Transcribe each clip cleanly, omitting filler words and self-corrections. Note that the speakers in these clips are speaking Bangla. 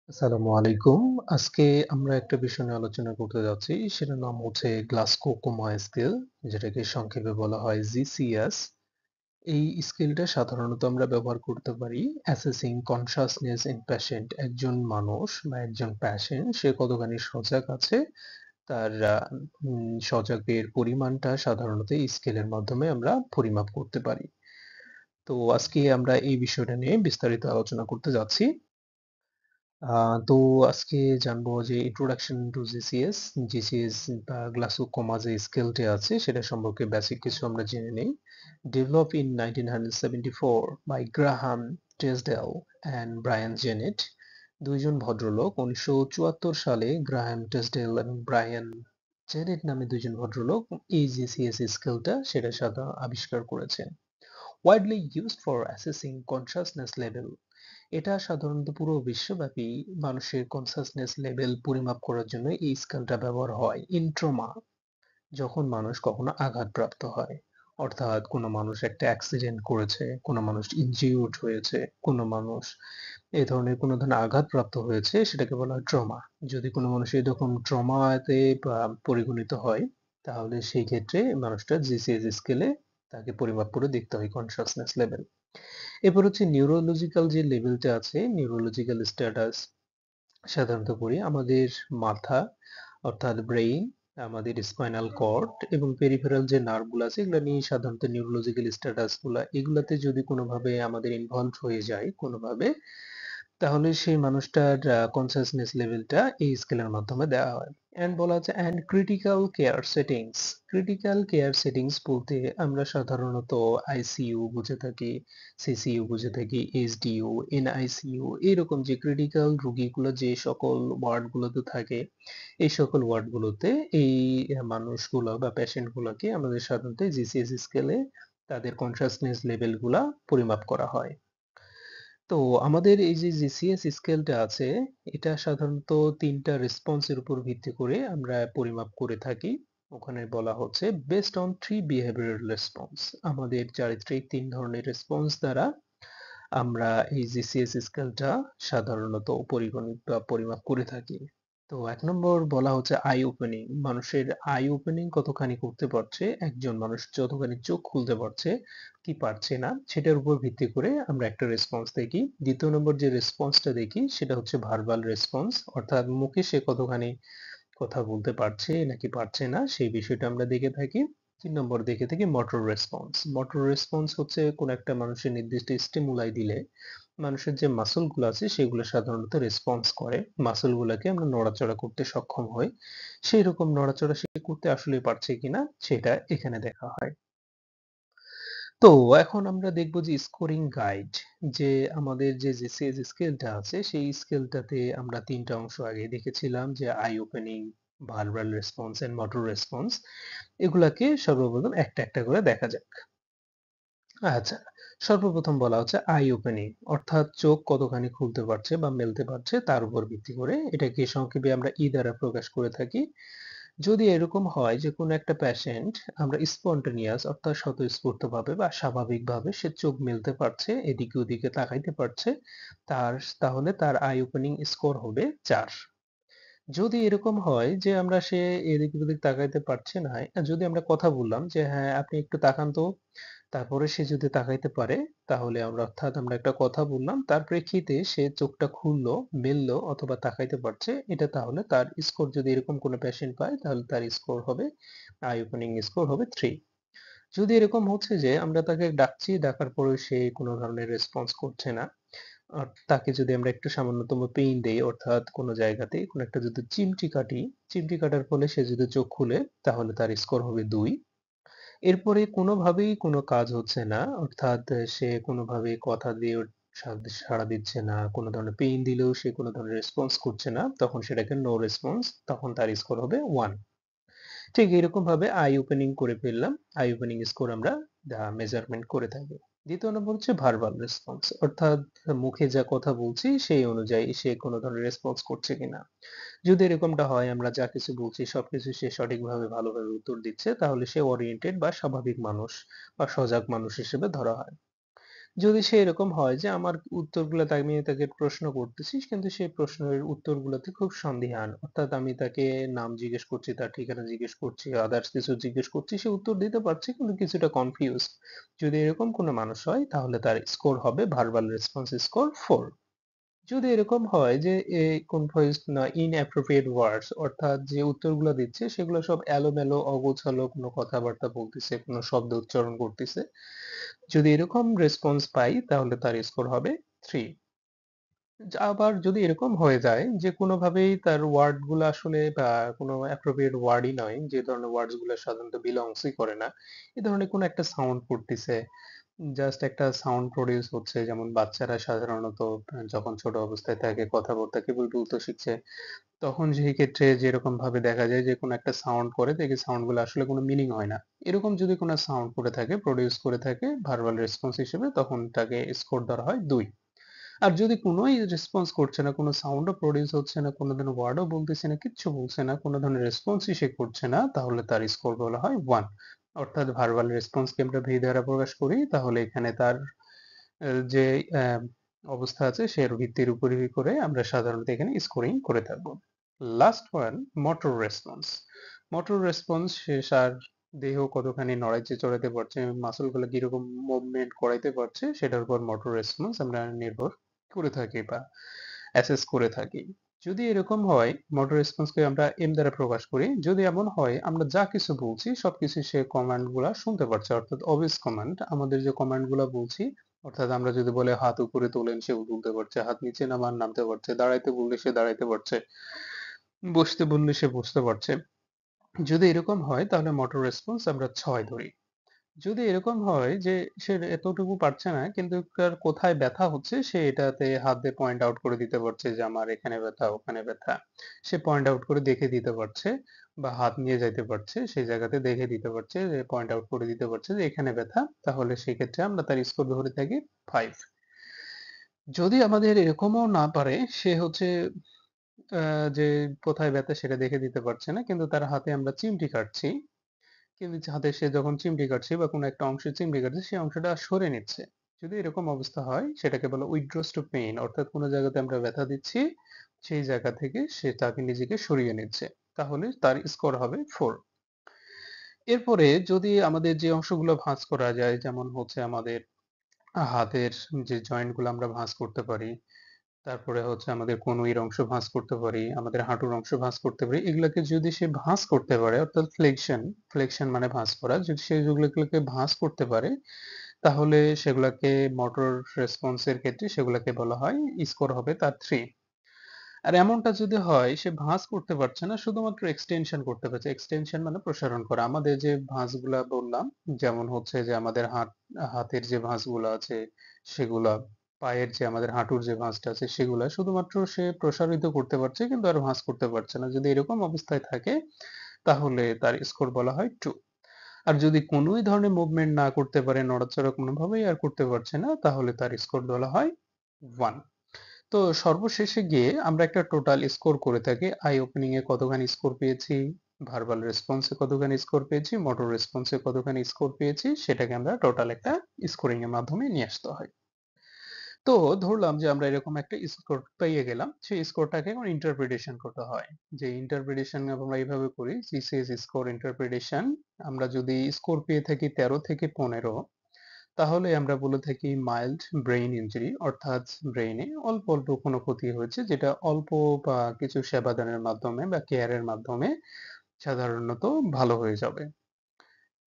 আসসালামু আলাইকুম। আজকে আমরা একটা বিষয় নিয়ে আলোচনা করতে যাচ্ছি। সেটার নাম হচ্ছে গ্লাসকো কোমা স্কেল, যেটাকে সংক্ষেপে বলা হয় জিসিএস। এই স্কেলটা সাধারণত আমরা ব্যবহার করতে পারি অ্যাসেসিং কনসাসনেস ইন পেশেন্ট। একজন মানুষ বা একজন পেশেন্ট সে কতখানি সজাগ আছে, তার সজাগের পরিমাণটা সাধারণত এই স্কেলের মাধ্যমে আমরা পরিমাপ করতে পারি। তো আজকে আমরা এই বিষয়টা নিয়ে বিস্তারিত আলোচনা করতে যাচ্ছি। তো আজকে জানবো যে ইন্ট্রোডাকশন টু জিসিএস। জিসিএস বা গ্লাসোকোমা যে স্কেলটি আছে সেটা সম্পর্কে বেসিক কিছু আমরা জেনে নেই। Develop in 1974 by Graham Teasdale and Bryan Jennett. দুইজন ভদ্রলোক 1974 সালে গ্রাহাম টেসডেল এবং ব্রায়ান জেনেট নামে দুইজন ভদ্রলোক এই জিসিএস স্কেলটা সেটা আবিষ্কার করেছেন। Widely used for assessing consciousness level. এটা সাধারণত পুরো বিশ্বব্যাপী মানুষের কনসাসনেস লেভেল পরিমাপ করার জন্য এই স্কেলটা ব্যবহার হয় ইন ট্রমা। যখন মানুষ কখনো আঘাতপ্রাপ্ত হয়, অর্থাৎ কোনো মানুষ একটা অ্যাক্সিডেন্ট করেছে, কোনো মানুষ ইনজিউর্ড হয়েছে, কোনো মানুষ এই ধরনের কোনো ধরনের আঘাতপ্রাপ্ত হয়েছে, সেটাকে বলা হয় ট্রমা। যদি কোনো মানুষ এরকম ট্রমাতে পরিগণিত হয়, তাহলে সেই ক্ষেত্রে মানুষটা জিসিএস স্কেলে তাকে পরিমাপ করে দেখতে হয় কনসাসনেস লেভেল। এরপর হচ্ছে নিউরোলজিক্যাল যে লেভেলটা আছে, নিউরোলজিক্যাল স্ট্যাটাস সাধারণত করি আমাদের মাথা অর্থাৎ ব্রেইন, আমাদের স্পাইনাল কর্ড এবং পেরিফেরাল যে নার্ভগুলো আছে এগুলো নিয়ে সাধারণত নিউরোলজিক্যাল স্ট্যাটাস গুলা, এগুলাতে যদি কোনোভাবে আমাদের ইনভলভ হয়ে যায় কোনোভাবে, তাহলে সেই মানুষটার কনসাসনেস লেভেলটা এই স্কেলের মাধ্যমে দেওয়া হয়। এন্ড বলা হচ্ছে and critical care settings. Critical care settings বলতে আমরা সাধারণত আইসিইউ বুঝে থাকি, সিসিইউ বুঝে থাকি, এইচডিইউ, এনআইসিইউ, এরকম যে ক্রিটিক্যাল রোগীগুলো যে সকল ওয়ার্ডগুলোতে থাকে, এই সকল ওয়ার্ডগুলোতে এই মানুষগুলো বা পেশেন্টগুলোকে আমাদের সাধারণত জিসিএস স্কেলে তাদের কনসাসনেস লেভেলগুলা পরিমাপ করা হয়। তো আমাদের এই যে জিসিএস স্কেলটা আছে, এটা সাধারণত ৩টা রেসপন্সের উপর ভিত্তি করে আমরা পরিমাপ করে থাকি। ওখানে বলা হচ্ছে বেসড অন 3 বিহেভিয়ারাল রেসপন্স। আমাদের চারিত্রিক ৩ ধরনের রেসপন্স দ্বারা আমরা এই জিসিএস স্কেলটা সাধারণত পরিগণিত বা পরিমাপ করে থাকি। তো ১ নম্বর বলা হচ্ছে আই ওপেনিং। মানুষের আই ওপেনিং কতখানি করতে পারছে, একজন মানুষ যতখানি চোখ খুলতে পারছে কি পারছে না, সেটার উপর ভিত্তি করে আমরা একটা রেসপন্স দেখি। ২য় নম্বর যে রেসপন্সটা দেখি সেটা হচ্ছে ভার্বাল রেসপন্স, অর্থাৎ মুখে সে কতখানি কথা বলতে পারছে নাকি পারছে না সেই বিষয়টা আমরা দেখে থাকি। ৩ নম্বর দেখে থাকি মোটর রেসপন্স। মোটর রেসপন্স হচ্ছে কোন একটা মানুষের নির্দিষ্ট স্টিমুলাই দিলে মানুষের যে মাসল গুলো আছে সেগুলো সাধারণত রেসপন্স করে, মাসল গুলাকে আমরা নড়াচড়া করতে সক্ষম হই। সেই রকম নড়াচড়া সে করতে আসলে পারছে কিনা সেটা এখানে দেখা হয়। তো এখন আমরা দেখব যে স্কোরিং গাইড, যে আমাদের যে জিসিএস স্কেলটা আছে সেই স্কেলটাতে আমরা ৩টা অংশ আগে দেখেছিলাম, যে eye opening, verbal response and motor response. এগুলাকে সর্বপ্রথম একটা একটা করে দেখা যাক। আচ্ছা, সর্বপ্রথম বলা হচ্ছে আই ওপেনিং, অর্থাৎ চোখ কতখানি খুলতে পারছে বা মেলতে পারছে তার উপর ভিত্তি করে এটাকে সংক্ষেপে আমরা ই দ্বারা প্রকাশ করে থাকি। যদি এরকম হয় যে কোনো একটা পেশেন্ট আমরা স্পন্টেনিয়াস অর্থাৎ স্বতঃস্ফূর্তভাবে বা স্বাভাবিকভাবে সে চোখ মেলতে পারছে, এদিকে ওদিকে তাকাইতে পারছে, তার তাহলে তার আই ওপেনিং স্কোর হবে ৪। যদি এরকম হয় যে আমরা সে এদিক ওদিক তাকাইতে পারছে না, যদি আমরা কথা বললাম যে হ্যাঁ আপনি একটু তাকান তো, তারপরে সে যদি তাকাইতে পারে, তাহলে আমরা অর্থাৎ আমরা একটা কথা বললাম তার প্রেক্ষিতে সে চোখটা খুললো, মেললো অথবা তাকাইতে পারছে, এটা তাহলে তার স্কোর, যদি এরকম কোনো পেশেন্ট পায় তাহলে তার স্কোর হবে, আই ওপেনিং স্কোর হবে 3। যদি এরকম হচ্ছে যে আমরা তাকে ডাকছি, ডাকার পরেও সে কোনো ধরনের রেসপন্স করছে না, আর তাকে যদি আমরা একটু সামান্যতম পেইন দেই, অর্থাৎ কোনো জায়গাতে কোনো একটা যদি চিমটি কাটি, চিমটি কাটার ফলে সে যদি চোখ খুলে, তাহলে তার স্কোর হবে 2। এরপরে কোনোভাবেই কোনো কাজ হচ্ছে না, অর্থাৎ সে কোনোভাবেই কথা দিয়েও সাড়া দিচ্ছে না, কোনো ধরনের পেইন দিলেও সে কোনো ধরনের রেসপন্স করছে না, তখন সেটাকে নো রেসপন্স, তখন তার স্কোর হবে 1। ঠিক এরকম ভাবে আই ওপেনিং করে ফেললাম, আই ওপেনিং স্কোর আমরা মেজারমেন্ট করে থাকি। ২য় নম্বর হচ্ছে ভার্বাল রেসপন্স, অর্থাৎ মুখে যা কথা বলছি সেই অনুযায়ী সে কোনো ধরনের রেসপন্স করছে কিনা। যদি এরকমটা হয় আমরা যা কিছু বলছি সবকিছু সে সঠিকভাবে ভালোভাবে উত্তর দিচ্ছে, তাহলে সে ওরিয়েন্টেড বা স্বাভাবিক মানুষ বা সজাগ মানুষ হিসেবে ধরা হয়। যদি সে এরকম হয় যে আমার উত্তরগুলো আমি তাকে প্রশ্ন করতেছি কিন্তু সেই প্রশ্নের উত্তরগুলোতে খুব সন্দিহান, অর্থাৎ আমি তাকে নাম জিজ্ঞেস করছি, তার ঠিকানা জিজ্ঞেস করছি, আদার্স কিছু জিজ্ঞেস করছি, সে উত্তর দিতে পারছে কিন্তু কিছুটা কনফিউজ। যদি এরকম কোনো মানুষ হয় তাহলে তার স্কোর হবে ভার্বাল রেসপন্স স্কোর 4। যদি এরকম হয় যে কনফিউজড না ইনঅ্যাপ্রোপ্রিয়েট ওয়ার্ডস, অর্থাৎ যে উত্তরগুলো দিচ্ছে সেগুলো সব এলোমেলো অগোছালো কোনো কথাবার্তা বলতেছে, কোনো শব্দ উচ্চারণ করতেছে, যদি এরকম রেসপন্স পাই তাহলে তার স্কোর হবে 3। আবার যদি এরকম হয়ে যায় যে কোনোভাবেই তার ওয়ার্ড গুলো আসলে বা কোনো অ্যাপ্রোপ্রিয়েট ওয়ার্ডই নয়, যে ধরনের ওয়ার্ডস গুলো সাধারণত বিলংসই করে না, এই ধরনের কোনো একটা সাউন্ড করতেছে, জাস্ট একটা সাউন্ড প্রডিউস হচ্ছে, যেমন বাচ্চারা সাধারণত যখন ছোট অবস্থায় থাকে কথাবার্তা কেবল বলতে শিখছে, তখন সেই ক্ষেত্রে যেরকম ভাবে দেখা যায় যে কোনো একটা সাউন্ড করে দেখে সাউন্ড গুলো আসলে কোনো মিনিং হয় না, এরকম যদি কোনো সাউন্ড করে থাকে প্রডিউস করে থাকে ভার্বাল রেসপন্স হিসেবে, তখন তাকে স্কোর ধরা হয় 2। আর যদি কোনোই রেসপন্স করছে না, কোনো সাউন্ডও প্রডিউস হচ্ছে না, কোনো ধরনের ওয়ার্ডও বলতেছে না, কিচ্ছু বলছে না, কোনো ধরনের রেসপন্সই সে করছে না, তাহলে তার স্কোর বলা হয় 1। অর্থাৎ ভার্বাল রেসপন্সকে আমরা ভি দ্বারা প্রকাশ করি, তাহলে এখানে তার যে আহ, অবস্থা আছে সের ভিত্তির উপর করে আমরা সাধারণত এখানে স্কোরিং করে থাকবো। Last one, motor response. Motor response সে তার দেহ কতখানি নড়াইতে চড়াইতে পারছে, মাসল গুলো কিরকম মুভমেন্ট করাইতে পারছে, সেটার উপর মোটর রেসপন্স আমরা নির্ভর করে থাকি বা অ্যাসেস করে থাকি। যদি এরকম হয় মোটর রেসপন্সকে আমরা এম দ্বারা প্রকাশ করি, যদি এমন হয় আমরা যা কিছু বলছি সবকিছু সে কমান্ড গুলা শুনতে পারছে, অর্থাৎ অবভিয়াস কমান্ড, আমাদের যে কমান্ড গুলা বলছি, অর্থাৎ আমরা যদি বলে হাত উপরে তোলেন সে তুলতে পারছে, হাত নিচে নামান নামতে পারছে, দাঁড়াইতে বললে সে দাঁড়াইতে পারছে, বসতে বললে সে বসতে পারছে। যদি এরকম হয় তাহলে মোটর রেসপন্স আমরা 6 ধরি। যদি এরকম হয় যে সে এতটুকু পারছে না কিন্তু তার কোথায় ব্যথা হচ্ছে সে এটাতে হাত দিয়ে পয়েন্ট আউট করে দিতে পারছে যে আমার এখানে ব্যথা ওখানে ব্যথা, সে পয়েন্ট আউট করে দেখে দিতে পারছে, বা হাত নিয়ে যাইতে পারছে সেই জায়গাতে দেখে দিতে পারছে, যে পয়েন্ট আউট করে দিতে পারছে যে এখানে ব্যথা, তাহলে সেই ক্ষেত্রে আমরা তার স্কোর ধরে থাকি 5। যদি আমাদের এরকমও না পারে, সে হচ্ছে যে কোথায় ব্যথা সেটা দেখে দিতে পারছে না কিন্তু তার হাতে আমরা চিমটি কাটছি, কিন্তু হাতে সে যখন চিমটি কাটছে বা কোনো একটা অংশে চিমটি কাটছে সেই অংশটা সরে নিচ্ছে, যদি এরকম অবস্থা হয় সেটাকে বলে উইথড্রস টু পেইন, অর্থাৎ কোনো জায়গাতে আমরা ব্যথা দিচ্ছি সেই জায়গা থেকে সে তাকে নিজেকে সরিয়ে নিচ্ছে, তাহলে তার স্কোর হবে 4। এরপরে যদি আমাদের যে অংশগুলো ভাঁজ করা যায়, যেমন হচ্ছে আমাদের হাতের যে জয়েন্ট গুলো আমরা ভাঁজ করতে পারি, তারপরে হচ্ছে আমাদের কনুইয়ের অংশ ভাঁজ করতে পারি, আমাদের হাঁটুর অংশ ভাঁজ করতে পারি, এগুলাকে যদি সে ভাঁজ করতে পারে, অর্থাৎ ফ্লেকশন, ফ্লেকশন মানে ভাঁজ করা, যদি সে যেগুলোকে ভাঁজ করতে পারে তাহলে সেগুলাকে মোটর রেসপন্সের ক্ষেত্রে সেগুলাকে বলা হয় স্কোর হবে তার 3। আর এমনটা যদি হয় সে ভাঁজ করতে পারছে না, শুধুমাত্র এক্সটেনশন করতে পারছে, এক্সটেনশন মানে প্রসারণ করা, আমাদের যে ভাঁজগুলা বললাম, যেমন হচ্ছে যে আমাদের হাতের যে ভাঁজগুলো আছে সেগুলা, পায়ের যে আমাদের হাঁটুর যে ভাঁজটা আছে সেগুলা শুধুমাত্র সে প্রসারিত করতে পারছে কিন্তু আর ভাঁজ করতে পারছে না, যদি এরকম অবস্থায় থাকে তাহলে তার স্কোর বলা হয় 2। আর যদি কোনোই ধরনের মুভমেন্ট না করতে পারে, নড়াচড়া কোনোভাবেই আর করতে পারছে না, তাহলে তার স্কোর বলা হয় 1। তো সর্বশেষে গিয়ে আমরা একটা টোটাল স্কোর করে থাকি, আই ওপেনিং এ কতখানি স্কোর পেয়েছি, ভার্বাল রেসপন্সে কতখানি স্কোর পেয়েছি, মোটর রেসপন্সে কতখানি স্কোর পেয়েছি, সেটাকে আমরা টোটাল একটা স্কোরিং এর মাধ্যমে নিয়ে আসতে হয়। তো ধরলাম যে আমরা এরকম একটা স্কোর পেয়ে গেলাম, সেই স্কোরটাকে এখন ইন্টারপ্রিটেশন করতে হয়। যে ইন্টারপ্রিটেশন আমরা এইভাবে করি, জিসিএস স্কোর ইন্টারপ্রিটেশন। আমরা যদি স্কোর পেয়ে থাকি 13 থেকে 15, তাহলে আমরা বলে থাকি মাইল্ড ব্রেইন ইনজুরি, অর্থাৎ ব্রেইনে অল্প অল্প কোনো ক্ষতি হয়েছে যেটা অল্প বা কিছু সেবাদানের মাধ্যমে বা কেয়ারের মাধ্যমে সাধারণত ভালো হয়ে যাবে।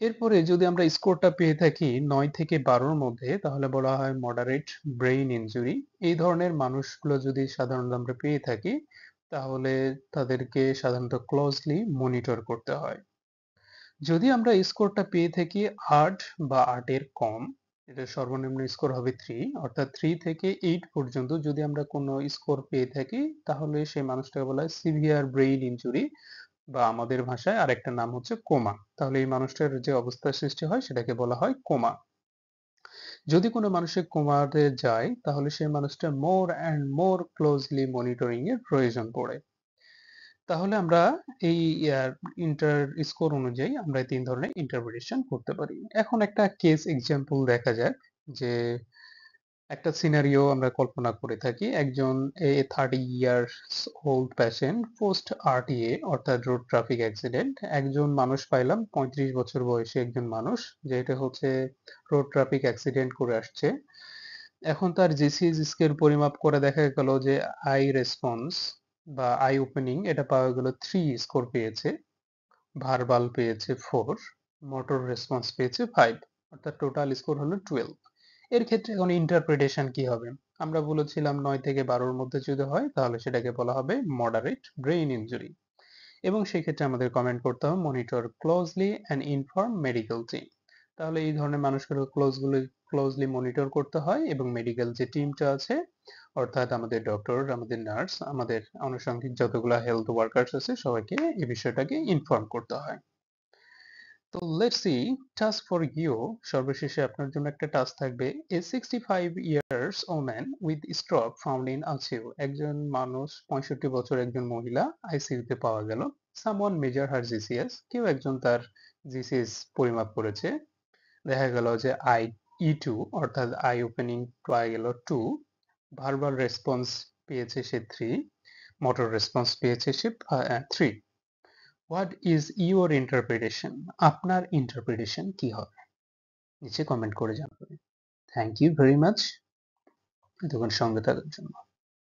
এরপরে যদি আমরা স্কোরটা পেয়ে থাকি 9 থেকে 12-র মধ্যে তাহলে বলা হয় মডারেট ব্রেইন ইনজুরি। এই ধরনের মানুষগুলো যদি সাধারণত আমরা পেয়ে থাকি তাহলে তাদেরকে সাধারণত ক্লোজলি মনিটর করতে হয়। যদি আমরা স্কোরটা পেয়ে থাকি 8 বা 8-এর কম, এটা সর্বনিম্ন স্কোর হবে 3, অর্থাৎ 3 থেকে 8 পর্যন্ত যদি আমরা কোনো স্কোর পেয়ে থাকি তাহলে সেই মানুষটাকে বলা হয় সিভিয়ার ব্রেইন ইনজুরি, বা আমাদের ভাষায় আরেকটা নাম হচ্ছে কোমা। তাহলে এই মানুষটার যে অবস্থার সৃষ্টি হয় সেটাকে বলা হয় কোমা। যদি কোনো মানুষের কোমাতে যায় তাহলে সেই মানুষটা more and more closely monitoring এর প্রয়োজন পড়ে। তাহলে আমরা এই ইন্টার স্কোর অনুযায়ী আমরা এই 3 ধরনের ইন্টারপ্রিটেশন করতে পারি। এখন একটা কেস এক্সাম্পল দেখা যাক যে একটা সিনারিও আমরা কল্পনা করে থাকি। একজন 30 years old patient post RTA অর্থাৎ রোড ট্রাফিক অ্যাক্সিডেন্ট। একজন মানুষ পাইলাম 35 বছর বয়সী একজন মানুষ, যেটা হচ্ছে রোড ট্রাফিক অ্যাক্সিডেন্ট করে আসছে। এখন তার জিসিএস স্কেল পরিমাপ করে দেখা গেল যে আই রেসপন্স বা আই ওপেনিং এটা পাওয়া গেল 3 স্কোর পেয়েছে, ভার্বাল পেয়েছে 4, মোটর রেসপন্স পেয়েছে 5, অর্থাৎ টোটাল স্কোর হলো 12। এর ক্ষেত্রে এখন ইন্টারপ্রিটেশন কি হবে? আমরা বলেছিলাম 9 থেকে 12-র মধ্যে যদি হয় তাহলে সেটাকে বলা হবে মডারেট ব্রেইন ইনজুরি, এবং সেক্ষেত্রে আমাদের কমেন্ট করতে হবে monitor closely and inform medical team. তাহলে এই ধরনের মানুষগুলো ক্লোজলি মনিটর করতে হয় এবং মেডিকেল যে টিমটা আছে অর্থাৎ আমাদের ডক্টর, আমাদের নার্স, আমাদের আনুষঙ্গিক যতগুলা হেলথ ওয়ার্কার্স আছে সবাইকে এই বিষয়টাকে ইনফর্ম করতে হয়। তো let's see task for you. সর্বশেষে আপনার জন্য একটা টাস্ক থাকবে। A 65 years woman with stroke found in ICU. একজন মানুষ 65 বছর একজন মহিলা আইসিইউতে পাওয়া গেল। Someone measure her GCS. কেউ একজন তার জিসিএস পরিমাপ করেছে। দেখা গেল যে ই2 অর্থাৎ আই ওপেনিং পাওয়া গেল 2, ভার্বাল রেসপন্স পেয়েছে সে 3, মোটর রেসপন্স পেয়েছে সে 3। What is your interpretation? আপনার ইন্টারপ্রিটেশন কি হবে? নিচে কমেন্ট করে জানাবেন। থ্যাংক ইউ ভেরি মাচ এতক্ষণ সঙ্গে থাকার জন্য।